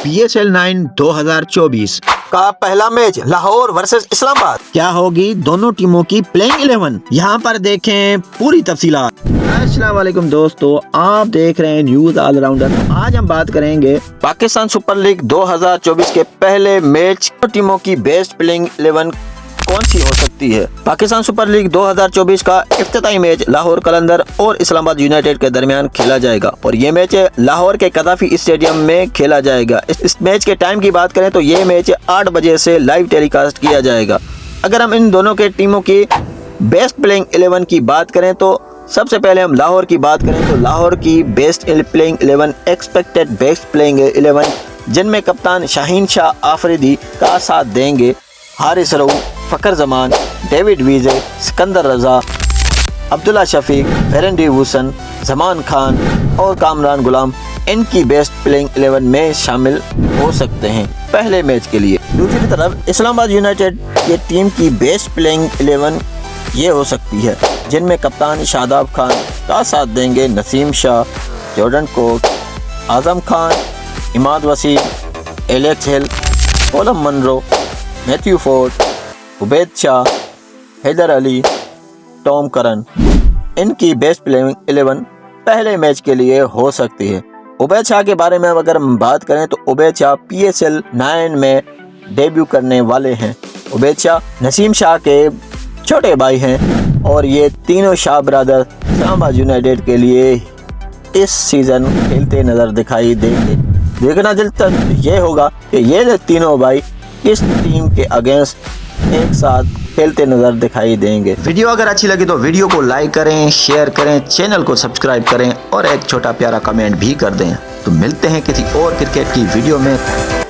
PSL 9 2024 का पहला match Lahore versus Islamabad. क्या होगी दोनों टीमों की प्लेइंग 11? यहाँ पर देखें पूरी तफसीलात। अस्सलाम वालेकुम दोस्तों, आप देख रहे हैं न्यूज ऑलराउंडर। आज हम बात करेंगे पाकिस्तान सुपर लीग 2024 के पहले मैच टीमों की बेस्ट प्लेइंग 11 कौन सी हो सकती है। पाकिस्तान सुपर लीग 2024 का इफ्तिताई मैच लाहौर कलंदर और इस्लामाबाद यूनाइटेड के दरमियान खेला जाएगा और ये मैच लाहौर के कदाफी स्टेडियम में खेला जाएगा। इस मैच के टाइम की बात करें तो ये मैच 8 बजे से लाइव टेलीकास्ट किया जाएगा। अगर हम इन दोनों के टीमों की बेस्ट प्लेइंग 11 की बात करें तो सबसे पहले हम लाहौर की बात करें तो लाहौर की best playing 11 expected best playing 11 जिनमें कप्तान शाहीन शाह आफरीदी का साथ देंगे। हारिस रऊफ, फ़खर जमान, डेविड विजय, सिकंदर रजा, अब्दुल्ला शफीक, फेरेंडी हुसन, जमान खान और कामरान गुलाम इनकी बेस्ट प्लेइंग 11 में शामिल हो सकते हैं पहले मैच के लिए। दूसरी तरफ इस्लामाबाद यूनाइटेड की टीम की बेस्ट प्लेइंग 11 ये हो सकती है जिनमें कप्तान शादाब खान का साथ देंगे Naseem Shah, Jordan Cox, Azam Khan, Imad Wasim, Alex Hales, Colin Munro, Matthew Forde, Ubaid Shah, Haider Ali, Tom Curran इनकी बेस्ट प्लेइंग 11 पहले मैच के लिए हो सकती है। उबैद शाह के बारे में अगर हम बात करें तो उबैद शाह PSL 9 में डेब्यू करने वाले हैं। उबैद शाह नसीम शाह के छोटे भाई हैं और ये तीनों शाह ब्रदर इस्लामाबाद यूनाइटेड के लिए इस सीज़न खेलते नज़र दिखाई देंगे। देखना दिलचस्प ये होगा कि ये तीनों भाई किस टीम के अगेंस्ट एक साथ खेलते नजर दिखाई देंगे। वीडियो अगर अच्छी लगी तो वीडियो को लाइक करें, शेयर करें, चैनल को सब्सक्राइब करें और एक छोटा प्यारा कमेंट भी कर दें। तो मिलते हैं किसी और क्रिकेट की वीडियो में।